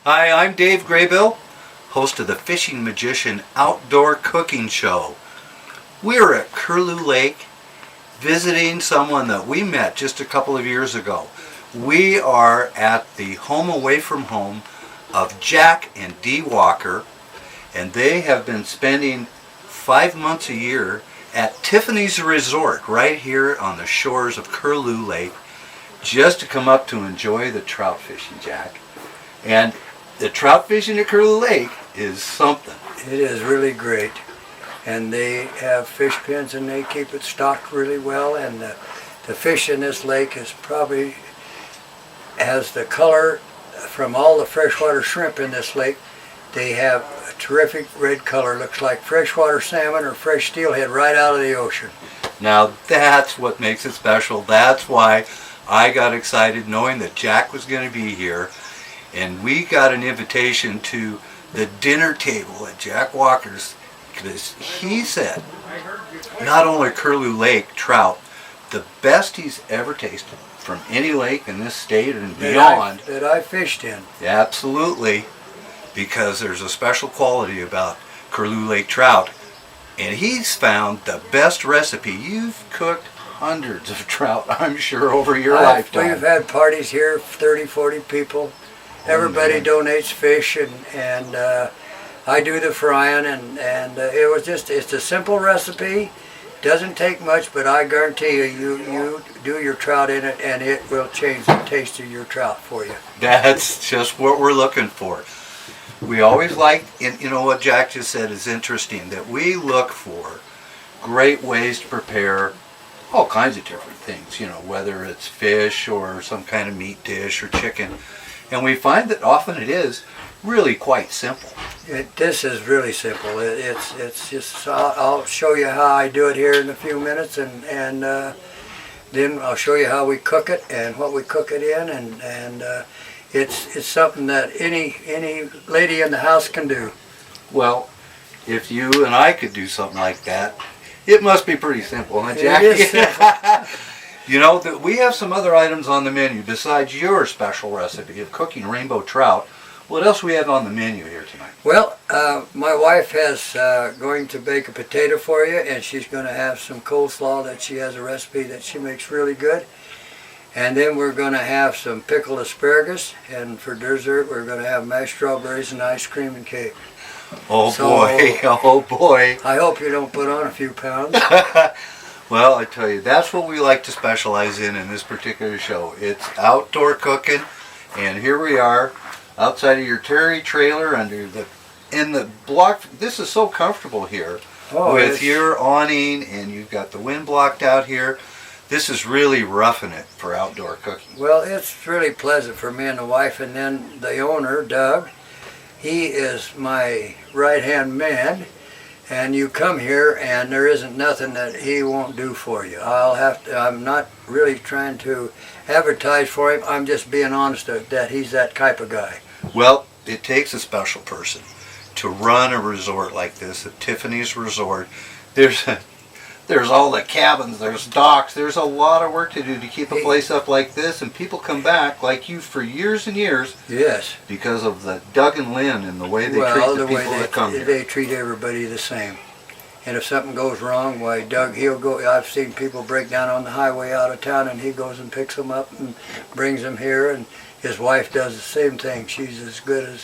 Hi, I'm Dave Graybill, host of the Fishing Magician Outdoor Cooking Show. We're at Curlew Lake visiting someone that we met just a couple of years ago. We are at the home away from home of Jack and Dee Walker, and they have been spending 5 months a year at Tiffany's Resort right here on the shores of Curlew Lake just to come up to enjoy the trout fishing, Jack. And the trout fishing at Curlew Lake is something. It is really great. And they have fish pens and they keep it stocked really well. And the fish in this lake is probably has the color from all the freshwater shrimp in this lake. They have a terrific red color. Looks like freshwater salmon or fresh steelhead right out of the ocean. Now that's what makes it special. That's why I got excited knowing that Jack was going to be here. And we got an invitation to the dinner table at Jack Walker's because he said not only Curlew Lake trout, the best he's ever tasted from any lake in this state and beyond. That I fished in. Absolutely, because there's a special quality about Curlew Lake trout. And he's found the best recipe. You've cooked hundreds of trout, I'm sure, over your lifetime. We've had parties here, 30, 40 people. Everybody donates fish, and I do the frying, and it was it's a simple recipe. Doesn't take much, but I guarantee you do your trout in it, and it will change the taste of your trout for you. That's just what we're looking for. We always like, and you know what Jack just said is interesting, that we look for great ways to prepare all kinds of different things, you know, whether it's fish or some kind of meat dish or chicken. And we find that often it is really quite simple. This is really simple. It's just, I'll show you how I do it here in a few minutes, and then I'll show you how we cook it and what we cook it in, and it's something that any lady in the house can do. Well, if you and I could do something like that, it must be pretty simple, huh, Jack? It is simple. You know, that we have some other items on the menu besides your special recipe of cooking rainbow trout. What else do we have on the menu here tonight? Well, my wife has going to bake a potato for you, and she's going to have some coleslaw that she has a recipe that she makes really good. And then we're going to have some pickled asparagus, and for dessert we're going to have mashed strawberries and ice cream and cake. Oh boy, oh boy. I hope you don't put on a few pounds. Well, I tell you, that's what we like to specialize in this particular show. It's outdoor cooking, and here we are outside of your Terry trailer in the block. This is so comfortable here with your awning, and you've got the wind blocked out here. This is really roughing it for outdoor cooking. Well, it's really pleasant for me and the wife, and then the owner, Doug, he is my right-hand man. And you come here, and there isn't nothing that he won't do for you. I'm not really trying to advertise for him. I'm just being honest that he's that type of guy. Well, it takes a special person to run a resort like this, at Tiffany's Resort. There's all the cabins, there's docks, there's a lot of work to do to keep a place up like this, and people come back like you for years and years. Yes. Because of the Doug and Lynn and the way they treat the people that come here. They treat everybody the same. And if something goes wrong, why Doug, he'll go. I've seen people break down on the highway out of town, and he goes and picks them up and brings them here, and his wife does the same thing. She's as good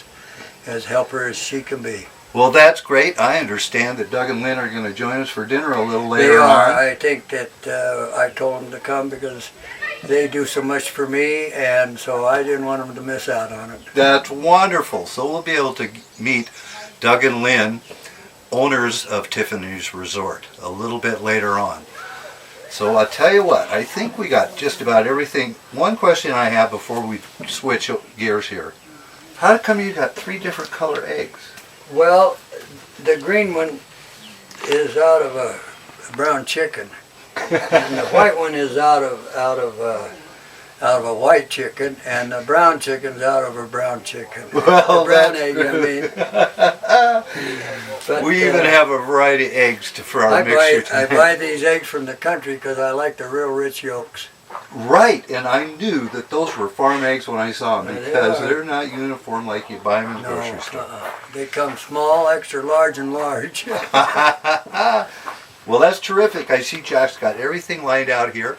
as helper as she can be. Well, that's great. I understand that Doug and Lynn are going to join us for dinner a little later They on. are. I think that I told them to come because they do so much for me, and so I didn't want them to miss out on it. That's wonderful. So we'll be able to meet Doug and Lynn, owners of Tiffany's Resort, a little bit later on. So I'll tell you what, I think we got just about everything. One question I have before we switch gears here. How come you got 3 different color eggs? Well, the green one is out of a brown chicken, and the white one is out of a white chicken, and the brown chicken's out of a brown chicken. Well, the brown egg, I mean. But, we even have a variety of eggs for our mixture tonight. I buy these eggs from the country because I like the real rich yolks. Right, and I knew that those were farm eggs when I saw them Yeah, they because are. they're not uniform like you buy them in the No, grocery store. they come small, extra large, and large. Well, that's terrific. I see Jack's got everything lined out here.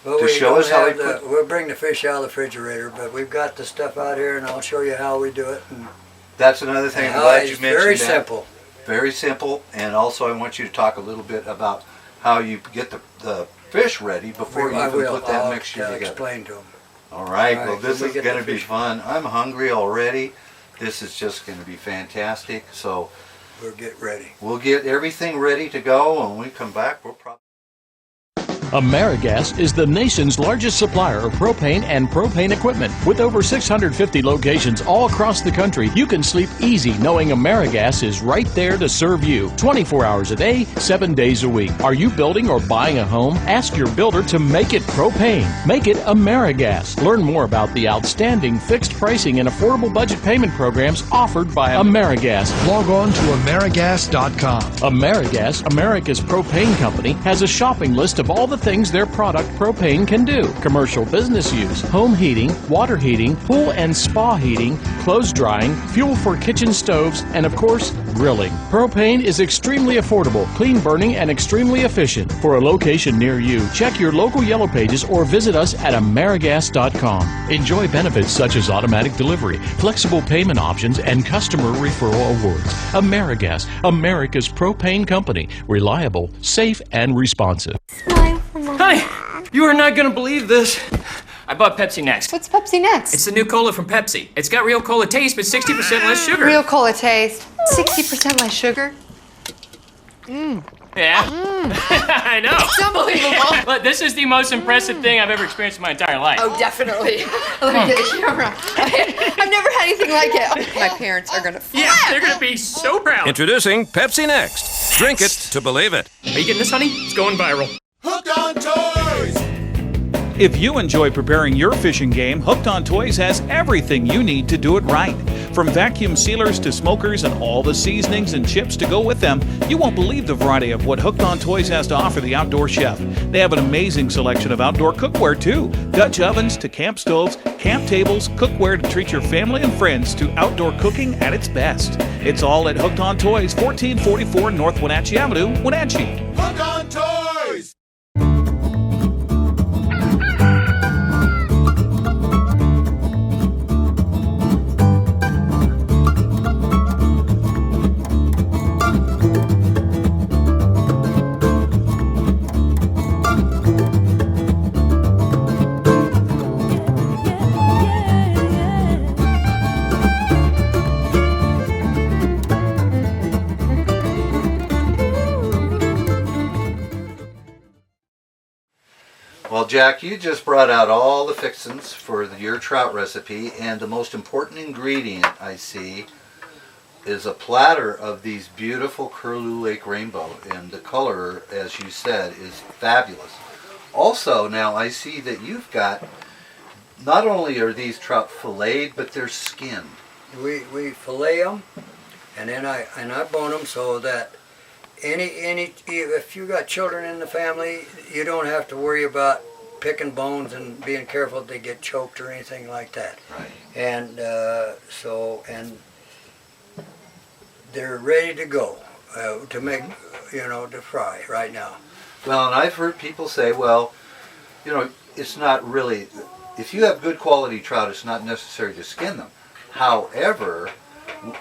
But To we show don't us how have he we'll bring the fish out of the refrigerator, but we've got the stuff out here, and I'll show you how we do it. And That's another thing. I'm how glad you it's mentioned very that. simple. Very simple, and also I want you to talk a little bit about how you get the fish ready before you even put that mixture I'll together. explain to them. All right, All well right, this we is get going the to be fish. fun. I'm hungry already. This is just going to be fantastic. So We'll get ready. we'll get everything ready to go, and when we come back, we'll probably... AmeriGas is the nation's largest supplier of propane and propane equipment. With over 650 locations all across the country, you can sleep easy knowing AmeriGas is right there to serve you 24 hours a day, 7 days a week. Are you building or buying a home? Ask your builder to make it propane. Make it AmeriGas. Learn more about the outstanding fixed pricing and affordable budget payment programs offered by AmeriGas. Log on to AmeriGas.com. AmeriGas, America's propane company, has a shopping list of all the things their product propane can do. Commercial business use, home heating, water heating, pool and spa heating, clothes drying, fuel for kitchen stoves, and of course, grilling. Propane is extremely affordable, clean burning, and extremely efficient. For a location near you, check your local Yellow Pages or visit us at AmeriGas.com. Enjoy benefits such as automatic delivery, flexible payment options, and customer referral awards. AmeriGas, America's propane company. Reliable, safe, and responsive. Honey, you are not going to believe this. I bought Pepsi Next. What's Pepsi Next? It's the new cola from Pepsi. It's got real cola taste, but 60% less sugar. Real cola taste. 60% less sugar. Yeah. I know. It's unbelievable. But this is the most impressive thing I've ever experienced in my entire life. Oh, definitely. Let me get a camera. I've never had anything like it. My parents are gonna flip. Yeah, they're going to be so proud. Introducing Pepsi Next. Drink it to believe it. Are you getting this, honey? It's going viral. Hooked on Toys! If you enjoy preparing your fishing game, Hooked on Toys has everything you need to do it right. From vacuum sealers to smokers and all the seasonings and chips to go with them, you won't believe the variety of what Hooked on Toys has to offer the outdoor chef. They have an amazing selection of outdoor cookware too. Dutch ovens to camp stoves, camp tables, cookware to treat your family and friends to outdoor cooking at its best. It's all at Hooked on Toys, 1444 North Wenatchee Avenue, Wenatchee. Hooked on Toys! Well, Jack, you just brought out all the fixins for your trout recipe, and the most important ingredient I see is a platter of these beautiful Curlew Lake rainbow, and the color, as you said, is fabulous. Also, now I see that you've got, not only are these trout filleted, but they're skinned. We fillet them, and then I bone them so that if you got children in the family, you don't have to worry about picking bones and being careful that they get choked or anything like that. Right. And they're ready to go to make, to fry right now. Well, and I've heard people say, well, it's not really, if you have good quality trout, it's not necessary to skin them. However,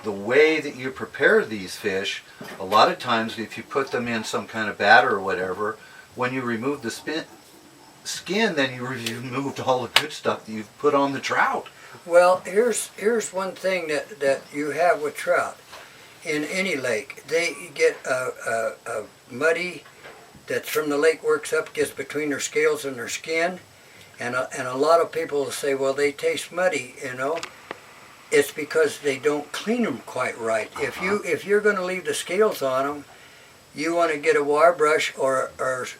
the way that you prepare these fish, a lot of times if you put them in some kind of batter or whatever, when you remove the skin, then you removed all the good stuff that you've put on the trout. Well, here's one thing that you have with trout. In any lake, they get a muddy that's from the lake works up, gets between their scales and their skin, and a lot of people say, well, they taste muddy, It's because they don't clean them quite right. If you're going to leave the scales on them, you want to get a wire brush or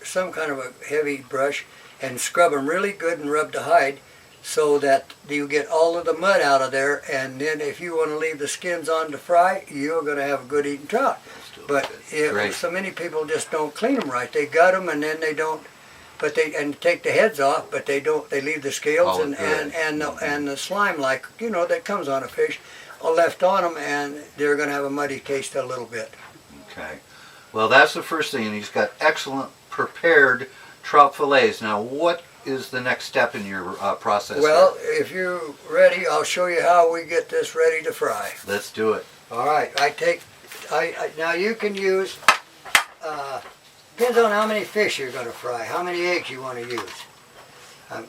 some kind of a heavy brush and scrub them really good and rub the hide so that you get all of the mud out of there. And then if you want to leave the skins on to fry, you're going to have a good eating trout. But so many people just don't clean them right. They gut them and then they don't but and take the heads off, but they don't. They leave the scales Oh, and good. and the slime, like that comes on a fish, all left on them, and they're going to have a muddy taste a little bit. Okay. Well, that's the first thing, and he's got excellent prepared trout fillets. Now, what is the next step in your process? Well, if you're ready, I'll show you how we get this ready to fry. Let's do it. All right, now you can use, depends on how many fish you're going to fry, how many eggs you want to use. I'm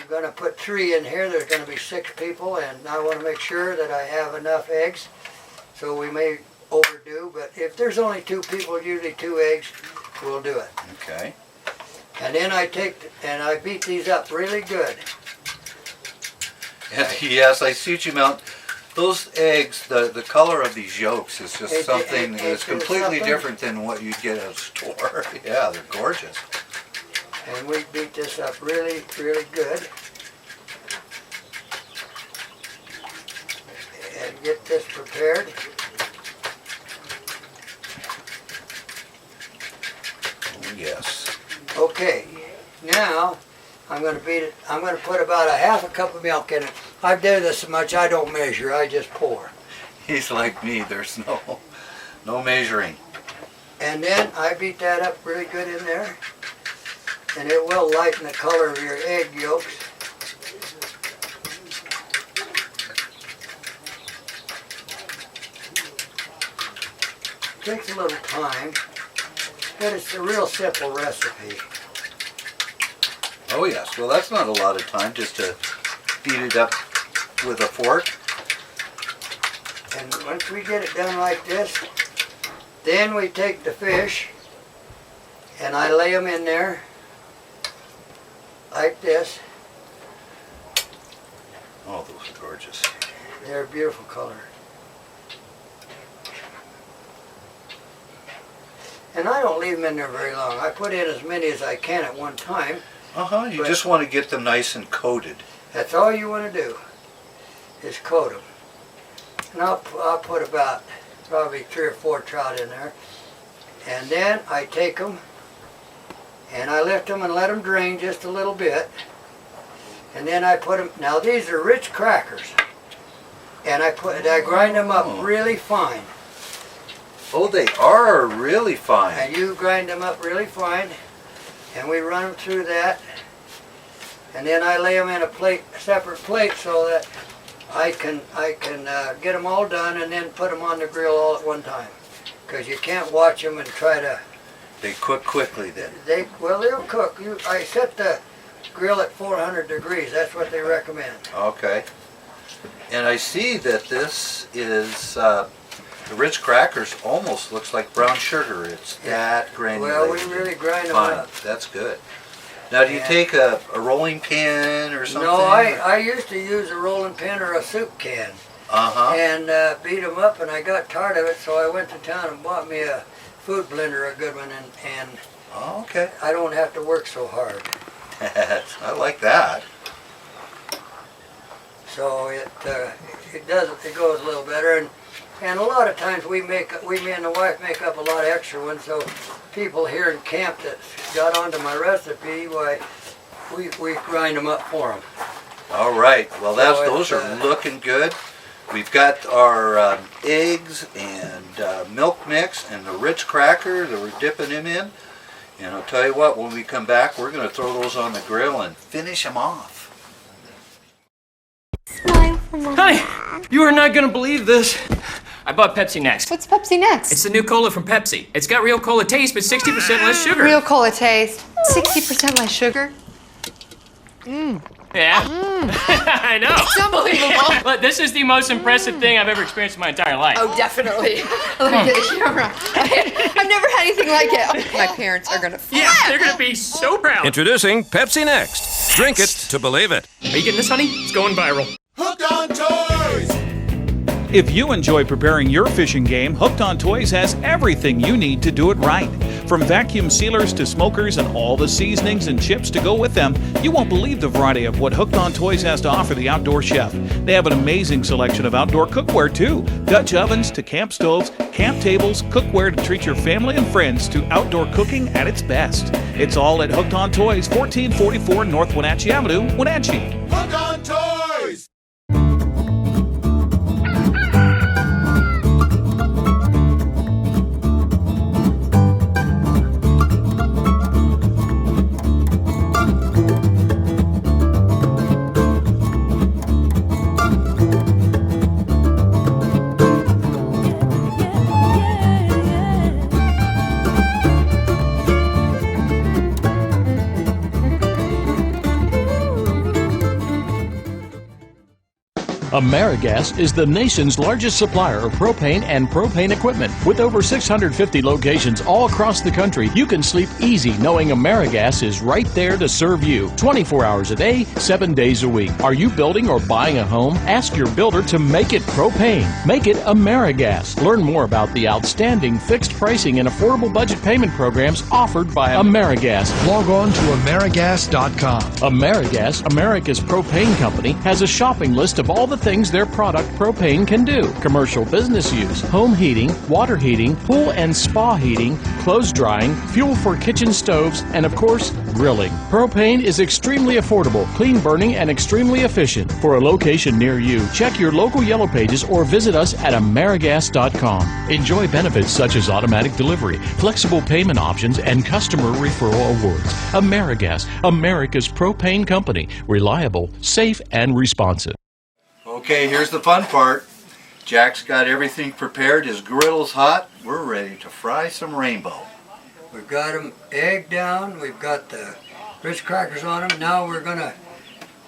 going to put 3 in here. There's going to be 6 people, and I want to make sure that I have enough eggs. So we may overdo, but if there's only 2 people, usually 2 eggs will do it. Okay. And then I beat these up really good. Yes, I see what you meant. Those eggs, the color of these yolks is just something that's completely different than what you get at a store. Yeah, they're gorgeous. And we beat this up really, really good. And get this prepared. Oh, yes. Okay, now I'm going to beat it. I'm going to put about a half a cup of milk in it. I've done this so much I don't measure. I just pour. He's like me. There's no measuring. And then I beat that up really good in there. And it will lighten the color of your egg yolks. Takes a little time, but it's a real simple recipe. Oh yes. Well, that's not a lot of time just to beat it up with a fork. And once we get it done like this, then we take the fish and I lay them in there like this. Oh, those are gorgeous. They're a beautiful color. And I don't leave them in there very long. I put in as many as I can at one time. You just want to get them nice and coated. That's all you want to do, is coat them. And I'll put about probably 3 or 4 trout in there. And then I take them and I lift them and let them drain just a little bit. And then I put them, now these are rich crackers. And I grind them up really fine. Oh, they are really fine. And you grind them up really fine. And we run them through that. And then I lay them in a separate plate so that I can get them all done and then put them on the grill all at one time. Because you can't watch them and try to... They cook quickly then. They'll cook. I set the grill at 400 degrees. That's what they recommend. Okay. And I see that this is, the rich crackers almost looks like brown sugar. It's that granulated. Well, we really grind them up. That's good. Now, do you take a rolling pin or something? No, I used to use a rolling pin or a soup can. And beat them up, and I got tired of it, so I went to town and bought me a food blender, a good one, and okay. I don't have to work so hard. I like that. So it goes a little better, and a lot of times me and the wife make up a lot of extra ones. So people here in camp that got onto my recipe, why we grind them up for them. All right. Well, those are looking good. We've got our eggs and milk mix and the rich cracker that we're dipping them in. And I'll tell you what, when we come back, we're going to throw those on the grill and finish them off. Honey, you are not gonna believe this. I bought Pepsi Next. What's Pepsi Next? It's the new cola from Pepsi. It's got real cola taste, but 60% less sugar. Real cola taste. 60% less sugar. Yeah. I know. It's unbelievable. But this is the most impressive thing I've ever experienced in my entire life. Oh, definitely. Let me get a camera. I've never had anything like it. My parents are gonna flip. Yeah, they're gonna be so proud. Introducing Pepsi Next. Drink it to believe it. Are you getting this, honey? It's going viral. Hooked on toys. If you enjoy preparing your fishing game, Hooked on Toys has everything you need to do it right. From vacuum sealers to smokers and all the seasonings and chips to go with them, you won't believe the variety of what Hooked on Toys has to offer the outdoor chef. They have an amazing selection of outdoor cookware too. Dutch ovens to camp stoves, camp tables, cookware to treat your family and friends to outdoor cooking at its best. It's all at Hooked on Toys, 1444 North Wenatchee Avenue, Wenatchee. Hooked on Toys! AmeriGas is the nation's largest supplier of propane and propane equipment. With over 650 locations all across the country, you can sleep easy knowing AmeriGas is right there to serve you 24 hours a day, 7 days a week. Are you building or buying a home? Ask your builder to make it propane. Make it AmeriGas. Learn more about the outstanding fixed pricing and affordable budget payment programs offered by AmeriGas. Log on to AmeriGas.com. AmeriGas, America's propane company, has a shopping list of all the things their product propane can do. Commercial business use, home heating, water heating, pool and spa heating, clothes drying, fuel for kitchen stoves, and of course, grilling. Propane is extremely affordable, clean burning, and extremely efficient. For a location near you, check your local Yellow Pages or visit us at AmeriGas.com. Enjoy benefits such as automatic delivery, flexible payment options, and customer referral awards. AmeriGas, America's propane company. Reliable, safe, and responsive. Okay, here's the fun part. Jack's got everything prepared. His griddle's hot. We're ready to fry some rainbow. We've got them egged down. We've got the Ritz crackers on them. Now we're going to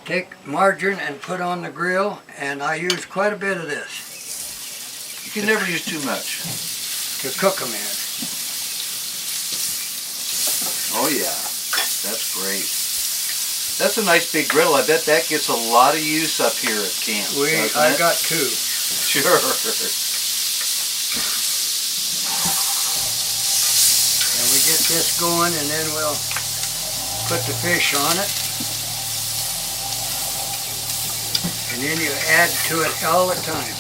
take margarine and put on the grill, and I use quite a bit of this. You can never use too much. To cook them in. Oh yeah, that's great. That's a nice big griddle. I bet that gets a lot of use up here at camp. I got two. Sure. And we get this going, and then we'll put the fish on it. And then you add to it all the time.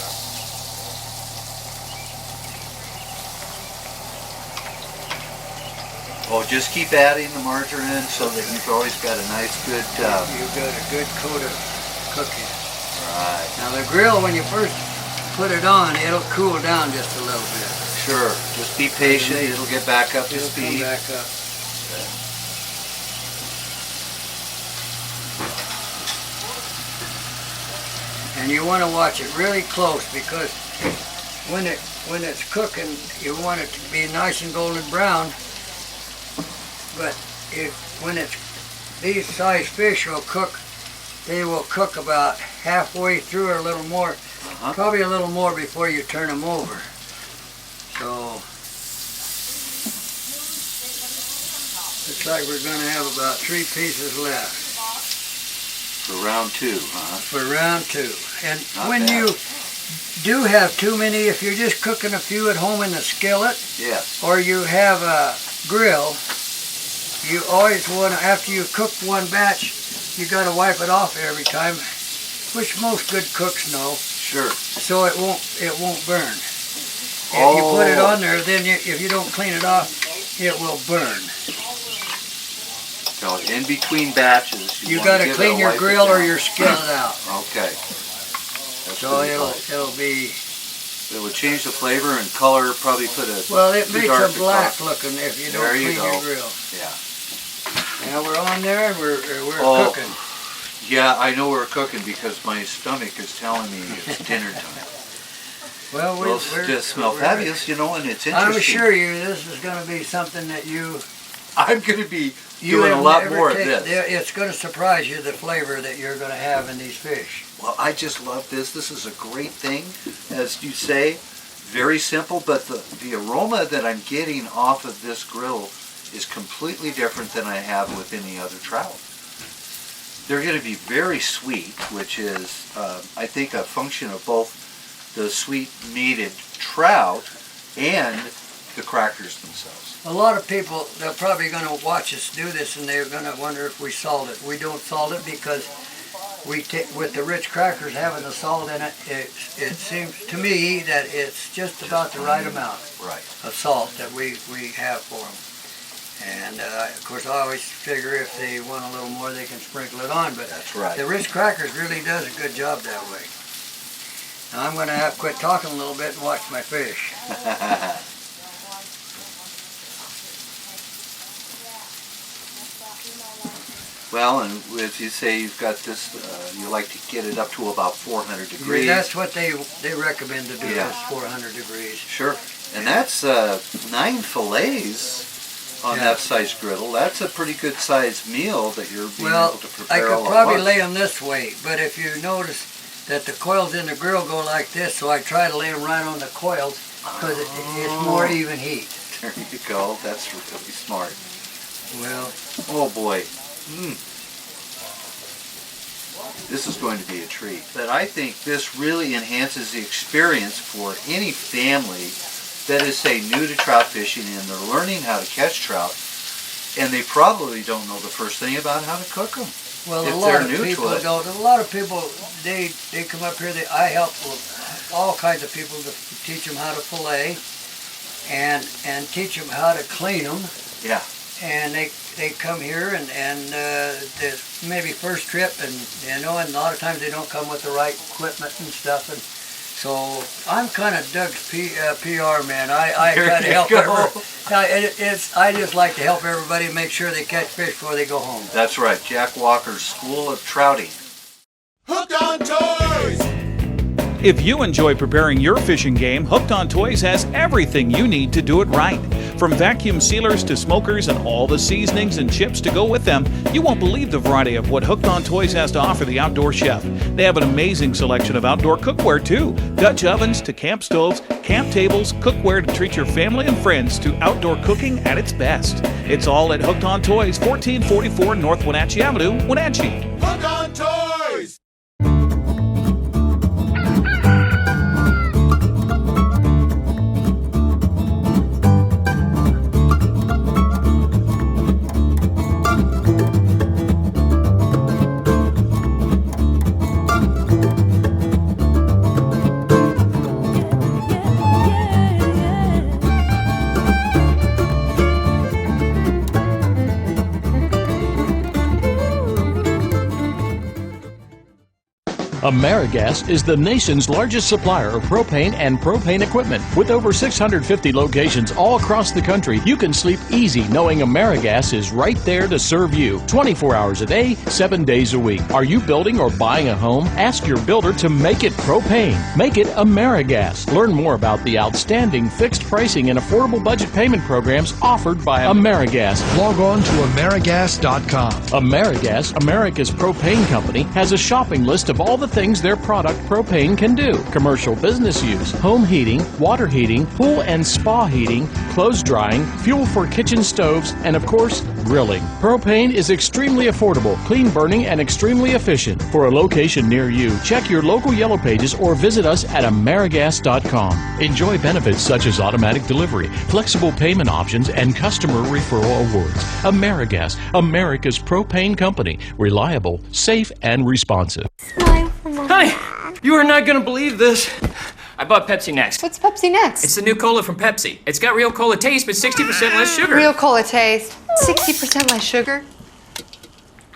Oh, just keep adding the margarine so that you've always got a nice good... You've got a good coat of cooking. Right. Now the grill, when you first put it on, it'll cool down just a little bit. Sure. Just be patient. It'll get back up to It'll speed. come back up. And you want to watch it really close, because when it's cooking, you want it to be nice and golden brown. But when it's these size fish will cook, they will cook about halfway through or a little more, probably a little more before you turn them over. So looks like we're going to have about 3 pieces left. For round 2, huh? For round 2. And Not when bad. you do have too many, if you're just cooking a few at home in the skillet, Yes. or you have a grill, you always want to, after you cook one batch, you got to wipe it off every time, which most good cooks know. Sure. So it won't burn. If you put it on there, then if you don't clean it off, it will burn. So in between batches, You got to clean your grill or your skillet out. Okay. That's So pretty it'll close. be. It would change the flavor and color. Probably put a. Well, it too makes dark a to black cook. looking if you don't There you clean go. your grill. Yeah. Now we're on there and we're Oh. cooking. Yeah, I know we're cooking because my stomach is telling me it's dinner time. Well, Those just smell fabulous, you know, and it's interesting. I assure you, this is going to be something that I'm going to be doing a have lot never more of tasted. this. It's going to surprise you, the flavor that you're going to have in these fish. Well, I just love this. This is a great thing, as you say. Very simple, but the aroma that I'm getting off of this grill is completely different than I have with any other trout. They're going to be very sweet, which is, I think, a function of both the sweet meated trout and the crackers themselves. A lot of people, they're probably going to watch us do this and they're going to wonder if we salt it. We don't salt it because with the rich crackers having the salt in it, it seems to me that it's just about the right amount of salt that we have for them. And of course, I always figure if they want a little more, they can sprinkle it on. But that's right. The rich crackers really does a good job that way. Now I'm going to have to quit talking a little bit and watch my fish. Well, and as you say, you've got this, you like to get it up to about 400 degrees. Yeah, that's what they recommend to do, is 400 degrees. Sure. And that's 9 fillets on that size griddle. That's a pretty good sized meal that you're being able to prepare all at once. I could probably lay them this way, but if you notice that the coils in the grill go like this, so I try to lay them right on the coils because it's more even heat. There you go. That's really smart. Well. Oh boy. This is going to be a treat. But I think this really enhances the experience for any family that is, say, new to trout fishing and they're learning how to catch trout, and they probably don't know the first thing about how to cook them. Well, a lot of people don't. A lot of people, they come up here. I help with all kinds of people to teach them how to fillet and teach them how to clean them. Yeah. And they come here and maybe first trip, and a lot of times they don't come with the right equipment and stuff, and so I'm kind of Doug's PR man. I try to help I just like to help everybody make sure they catch fish before they go home. That's right, Jack Walker's School of Trouting. Hooked on Toys! If you enjoy preparing your fishing game, Hooked on Toys has everything you need to do it right. From vacuum sealers to smokers and all the seasonings and chips to go with them, you won't believe the variety of what Hooked on Toys has to offer the outdoor chef. They have an amazing selection of outdoor cookware too. Dutch ovens to camp stoves, camp tables, cookware to treat your family and friends to outdoor cooking at its best. It's all at Hooked on Toys, 1444 North Wenatchee Avenue, Wenatchee. Hooked on Toys! AmeriGas is the nation's largest supplier of propane and propane equipment. With over 650 locations all across the country, you can sleep easy knowing AmeriGas is right there to serve you 24 hours a day, 7 days a week. Are you building or buying a home? Ask your builder to make it propane. Make it AmeriGas. Learn more about the outstanding fixed pricing and affordable budget payment programs offered by AmeriGas. Log on to AmeriGas.com. AmeriGas, America's propane company, has a shopping list of all the things their product propane can do. Commercial business use, home heating, water heating, pool and spa heating, clothes drying, fuel for kitchen stoves, and of course, grilling. Propane is extremely affordable, clean burning, and extremely efficient. For a location near you, check your local Yellow Pages or visit us at AmeriGas.com. Enjoy benefits such as automatic delivery, flexible payment options, and customer referral awards. AmeriGas, America's propane company. Reliable, safe, and responsive. Honey, you are not gonna believe this. I bought Pepsi Next. What's Pepsi Next? It's the new cola from Pepsi. It's got real cola taste, but 60% less sugar. Real cola taste, 60% less sugar.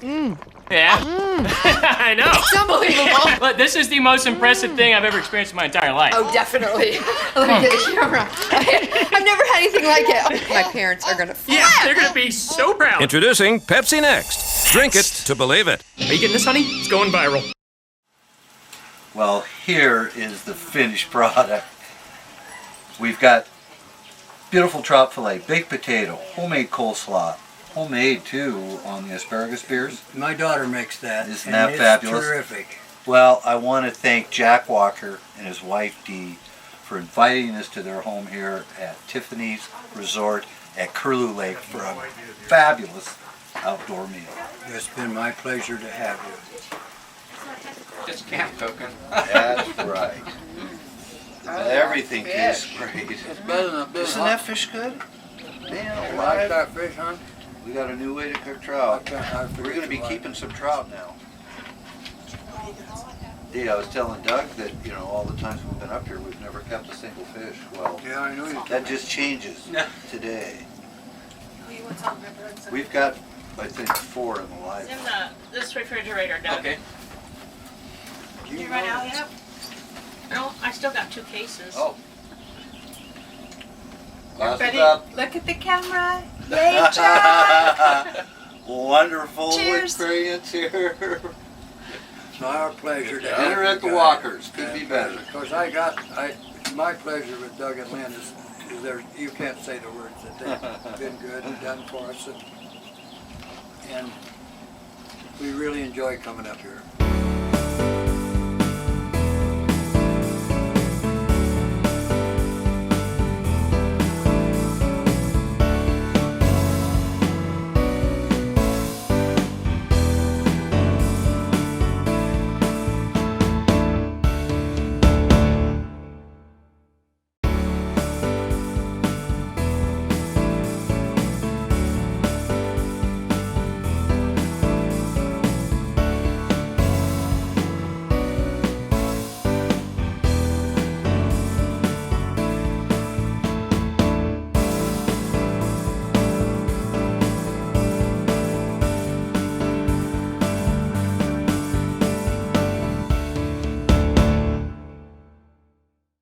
Yeah. I know. It's unbelievable. But this is the most impressive thing I've ever experienced in my entire life. Oh, definitely. Let me get a camera. I've never had anything like it. My parents are gonna flip. Yeah, they're gonna be so proud. Introducing Pepsi Next. Drink it to believe it. Are you getting this, honey? It's going viral. Well, here is the finished product. We've got beautiful trout fillet, baked potato, homemade coleslaw, homemade too on the asparagus spears. My daughter makes that. Isn't that fabulous? Terrific. Well, I want to thank Jack Walker and his wife Dee for inviting us to their home here at Tiffany's Resort at Curlew Lake for a fabulous outdoor meal. It's been my pleasure to have you. Just camp token. That's right. Everything tastes great. It's better than a big Isn't that fish good? Man, alive. that fish, huh? We got a new way to cook trout. I We're going to be forget keeping some trout now. Yeah, I was telling Doug that, all the times we've been up here, we've never kept a single fish. Well, Yeah, I know you. that just changes today. We've got, I think, 4 in the live. It's in this refrigerator, Doug. Okay. Did you run out yet? No, I still got 2 cases. Oh. Everybody, Glasses up. look at the camera. Yay, Jack! Wonderful Cheers. experience here. It's our pleasure to Dinner have at the you guys. Walkers. Could be better. Of course, my pleasure with Doug and Lynn is there. You can't say the words that they've been good and done for us, and we really enjoy coming up here.